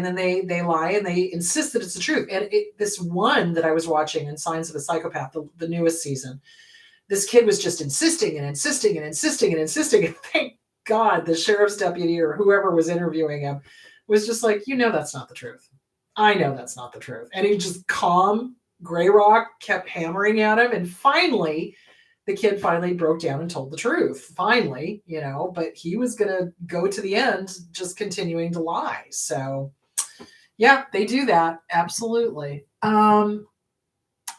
Speaker 1: then they lie and they insist that it's the truth. And this one that I was watching in Signs of a Psychopath, the newest season, this kid was just insisting and insisting and insisting and insisting. And thank God the sheriff's deputy or whoever was interviewing him was just like, that's not the truth. I know that's not the truth. And he just calm, Grey Rock kept hammering at him. And finally, the kid finally broke down and told the truth. Finally, but he was going to go to the end, just continuing to lie. So yeah, they do that. Absolutely.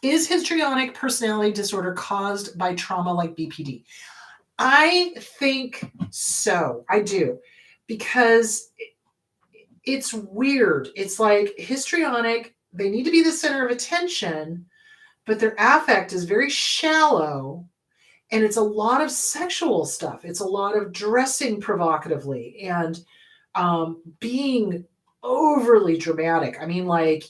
Speaker 1: Is histrionic personality disorder caused by trauma like BPD? I think so. I do. Because it's weird. It's like histrionic, they need to be the center of attention, but their affect is very shallow. And it's a lot of sexual stuff. It's a lot of dressing provocatively and being overly dramatic. I mean, like,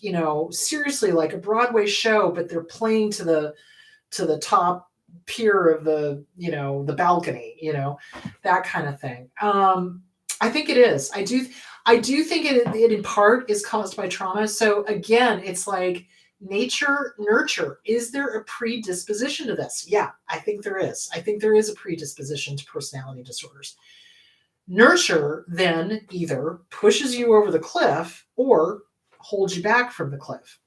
Speaker 1: seriously, like a Broadway show, but they're playing to the top pier of the balcony, that kind of thing. I think it is. I do think it in part is caused by trauma. So again, it's like nature, nurture. Is there a predisposition to this? Yeah, I think there is. I think there is a predisposition to personality disorders. Nurture then either pushes you over the cliff or holds you back from the cliff.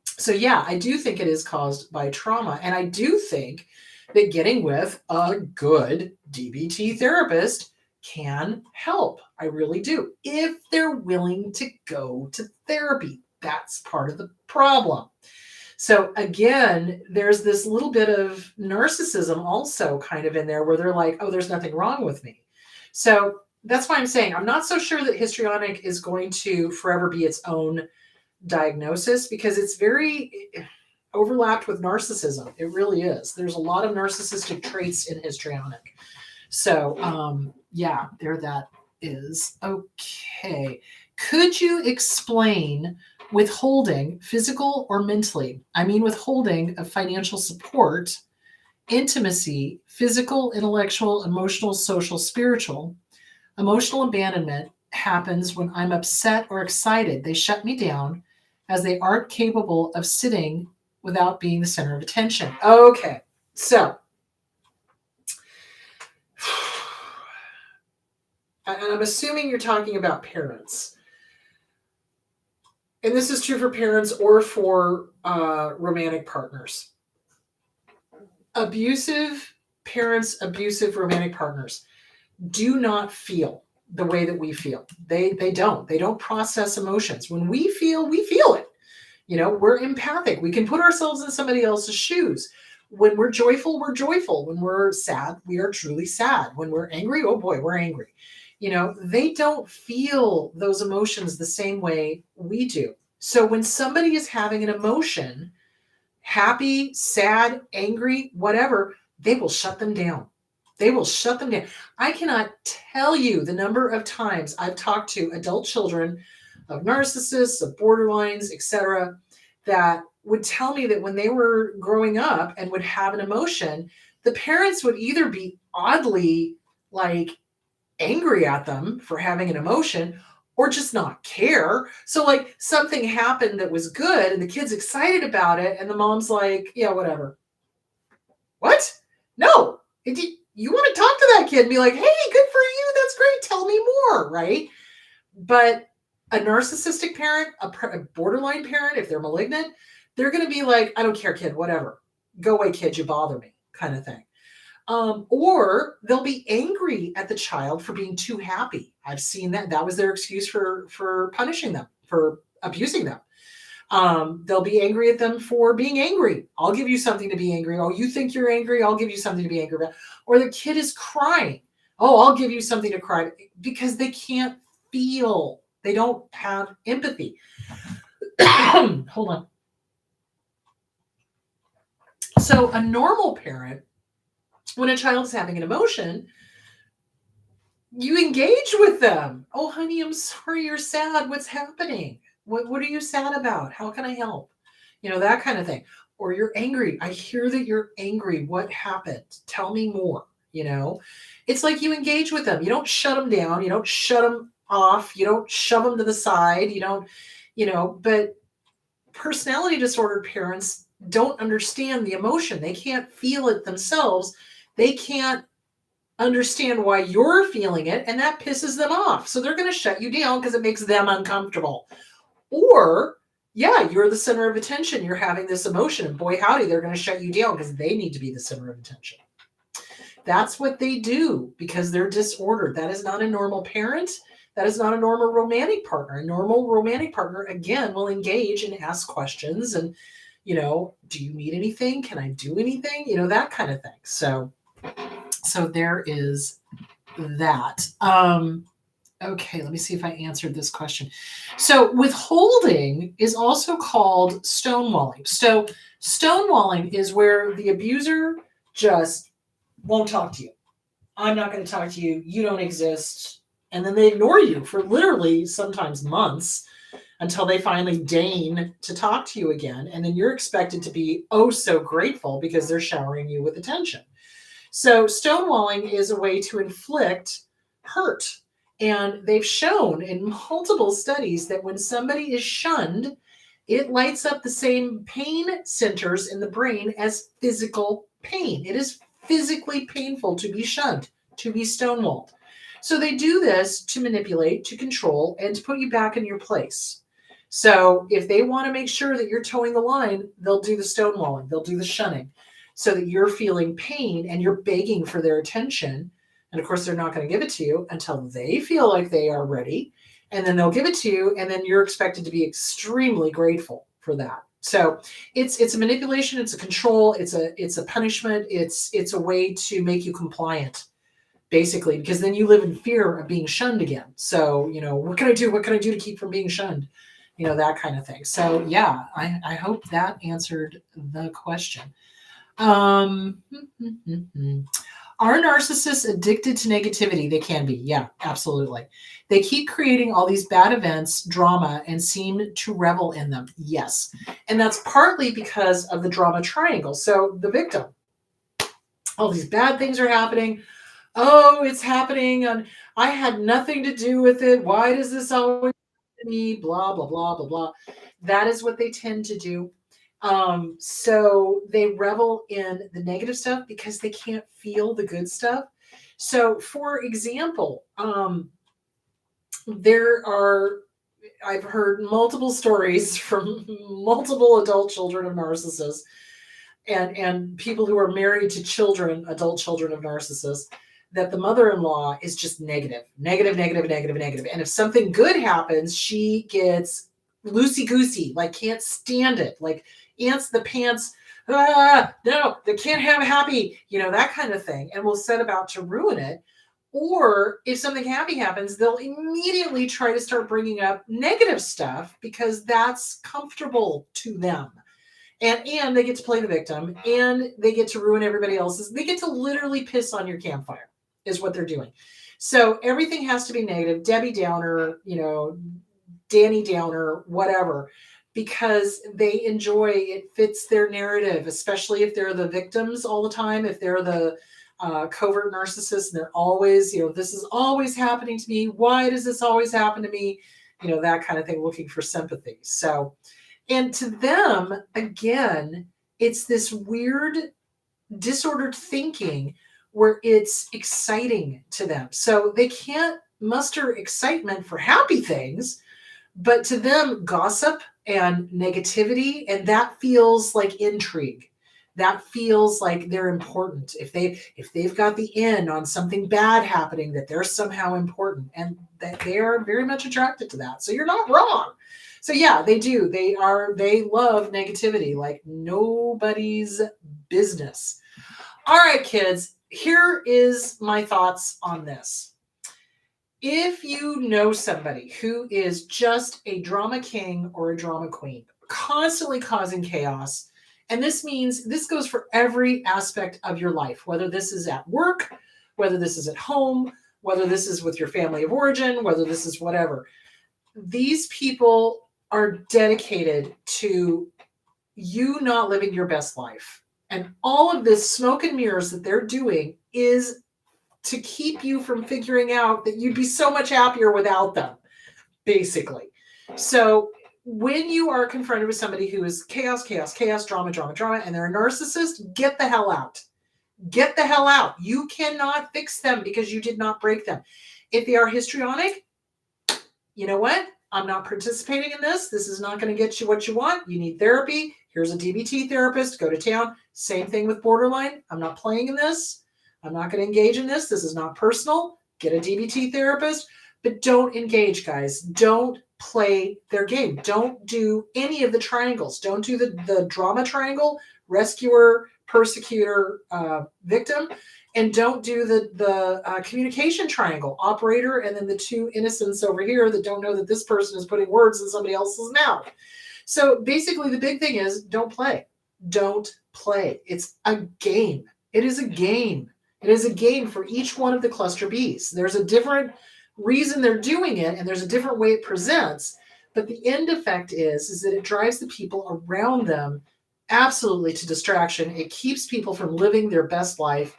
Speaker 1: So yeah, I do think it is caused by trauma. And I do think that getting with a good DBT therapist can help. I really do. If they're willing to go to therapy, that's part of the problem. So again, there's this little bit of narcissism also kind of in there where they're like, oh, there's nothing wrong with me. So that's why I'm saying I'm not so sure that histrionic is going to forever be its own diagnosis because it's very overlapped with narcissism. It really is. There's a lot of narcissistic traits in histrionic. So yeah, there that is. Okay. Could you explain withholding, physical or mentally? I mean, withholding of financial support, intimacy, physical, intellectual, emotional, social, spiritual. Emotional abandonment happens when I'm upset or excited. They shut me down as they aren't capable of sitting without being the center of attention. Okay, so and I'm assuming you're talking about parents. And this is true for parents or for romantic partners. Abusive parents, abusive romantic partners do not feel the way that we feel. They don't process emotions. When we feel it. We're empathic. We can put ourselves in somebody else's shoes. When we're joyful, we're joyful. When we're sad, we are truly sad. When we're angry, oh boy, we're angry. They don't feel those emotions the same way we do. So when somebody is having an emotion, happy, sad, angry, whatever, they will shut them down. They will shut them down. I cannot tell you the number of times I've talked to adult children of narcissists, of borderlines, etc., that would tell me that when they were growing up and would have an emotion, the parents would either be oddly like angry at them for having an emotion or just not care. So like something happened that was good and the kid's excited about it and the mom's like, yeah, whatever. What? No. You want to talk to that kid and be like, hey, good for you. That's great. Tell me more, right? But a narcissistic parent, a borderline parent, if they're malignant, they're going to be like, I don't care, kid, whatever. Go away, kid, you bother me, kind of thing. Or they'll be angry at the child for being too happy. I've seen that. That was their excuse for punishing them, for abusing them. They'll be angry at them for being angry. I'll give you something to be angry. Oh, you think you're angry? I'll give you something to be angry about. Or the kid is crying. Oh, I'll give you something to cry because they can't feel. They don't have empathy. Hold on. So a normal parent, when a child is having an emotion, you engage with them. Oh, honey, I'm sorry you're sad. What's happening? What are you sad about? How can I help? That kind of thing. Or you're angry. I hear that you're angry. What happened? Tell me more. It's like you engage with them. You don't shut them down. You don't shut them off. You don't shove them to the side. You don't, but personality disordered parents don't understand the emotion. They can't feel it themselves. They can't understand why you're feeling it, and that pisses them off. So they're going to shut you down because it makes them uncomfortable. Or, yeah, you're the center of attention. You're having this emotion, and boy, howdy, they're going to shut you down because they need to be the center of attention. That's what they do because they're disordered. That is not a normal parent. That is not a normal romantic partner. A normal romantic partner, again, will engage and ask questions and, do you need anything? Can I do anything? That kind of thing. So there is that. Okay, let me see if I answered this question. So withholding is also called stonewalling. So stonewalling is where the abuser just won't talk to you. I'm not going to talk to you. You don't exist. And then they ignore you for literally sometimes months until they finally deign to talk to you again. And then you're expected to be oh so grateful because they're showering you with attention. So stonewalling is a way to inflict hurt. And they've shown in multiple studies that when somebody is shunned, it lights up the same pain centers in the brain as physical pain. It is physically painful to be shunned, to be stonewalled. So they do this to manipulate, to control, and to put you back in your place. So if they want to make sure that you're towing the line, they'll do the stonewalling, they'll do the shunning, so that you're feeling pain and you're begging for their attention. And of course, they're not going to give it to you until they feel like they are ready. And then they'll give it to you. And then you're expected to be extremely grateful for that. So it's a manipulation. It's a control. It's a punishment. It's a way to make you compliant, basically, because then you live in fear of being shunned again. So, what can I do? What can I do to keep from being shunned? That kind of thing. So yeah, I hope that answered the question. Are narcissists addicted to negativity? They can be. Yeah, absolutely. They keep creating all these bad events, drama, and seem to revel in them. Yes. And that's partly because of the drama triangle. So the victim, all these bad things are happening. Oh, it's happening. And I had nothing to do with it. Why does this always happen to me? Blah, blah, blah, blah, blah. That is what they tend to do. So they revel in the negative stuff because they can't feel the good stuff. So for example, I've heard multiple stories from multiple adult children of narcissists and people who are married to adult children of narcissists, that the mother-in-law is just negative. And if something good happens, she gets loosey-goosey, like can't stand it, like ants the pants No, they can't have happy, that kind of thing, and will set about to ruin it. Or if something happy happens, they'll immediately try to start bringing up negative stuff because that's comfortable to them. And they get to play the victim, and they get to ruin everybody else's. They get to literally piss on your campfire, is what they're doing. So everything has to be negative, Debbie Downer, Danny Downer, whatever, because they enjoy it, fits their narrative, especially if they're the victims all the time, if they're the covert narcissists, and they're always, this is always happening to me. Why does this always happen to me? That kind of thing, looking for sympathy. So, and to them, again, it's this weird, disordered thinking where it's exciting to them. So they can't muster excitement for happy things, but to them, gossip and negativity, and that feels like intrigue. That feels like they're important. If they've got the in on something bad happening, that they're somehow important, and that they are very much attracted to that. So you're not wrong. So yeah, they do. They love negativity like nobody's business. All right, kids, here is my thoughts on this. If you know somebody who is just a drama king or a drama queen, constantly causing chaos, and this goes for every aspect of your life, whether this is at work, whether this is at home, whether this is with your family of origin, whether this is whatever. These people are dedicated to you not living your best life. And all of this smoke and mirrors that they're doing is to keep you from figuring out that you'd be so much happier without them, basically. So when you are confronted with somebody who is chaos, chaos, chaos, drama, drama, drama, and they're a narcissist, get the hell out. Get the hell out. You cannot fix them because you did not break them. If they are histrionic, you know what? I'm not participating in this. This is not going to get you what you want. You need therapy. Here's a DBT therapist. Go to town. Same thing with borderline. I'm not playing in this. I'm not going to engage in this. This is not personal. Get a DBT therapist, but don't engage, guys. Don't play their game. Don't do any of the triangles. Don't do the drama triangle, rescuer, persecutor, victim, and don't do the communication triangle, operator, and then the two innocents over here that don't know that this person is putting words in somebody else's mouth. So basically, the big thing is don't play. Don't play. It's a game. It is a game. It is a game for each one of the cluster Bs. There's a different reason they're doing it, and there's a different way it presents. But the end effect is that it drives the people around them absolutely to distraction. It keeps people from living their best life.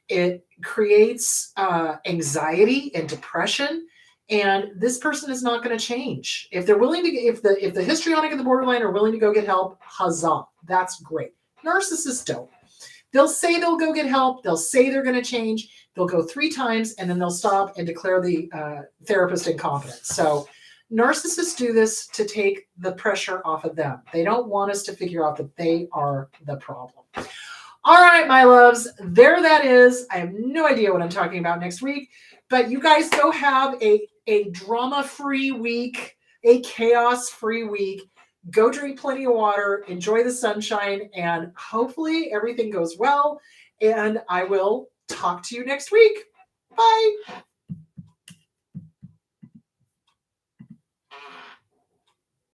Speaker 1: It creates anxiety and depression. And this person is not going to change. If they're willing to, if the histrionic and the borderline are willing to go get help, huzzah, that's great. Narcissists don't. They'll say they'll go get help. They'll say they're going to change. They'll go 3 times and then they'll stop and declare the therapist incompetent. So narcissists do this to take the pressure off of them. They don't want us to figure out that they are the problem. All right, my loves, there that is. I have no idea what I'm talking about next week, but you guys go have a drama-free week, a chaos-free week. Go drink plenty of water, enjoy the sunshine, and hopefully everything goes well. And I will talk to you next week. Bye.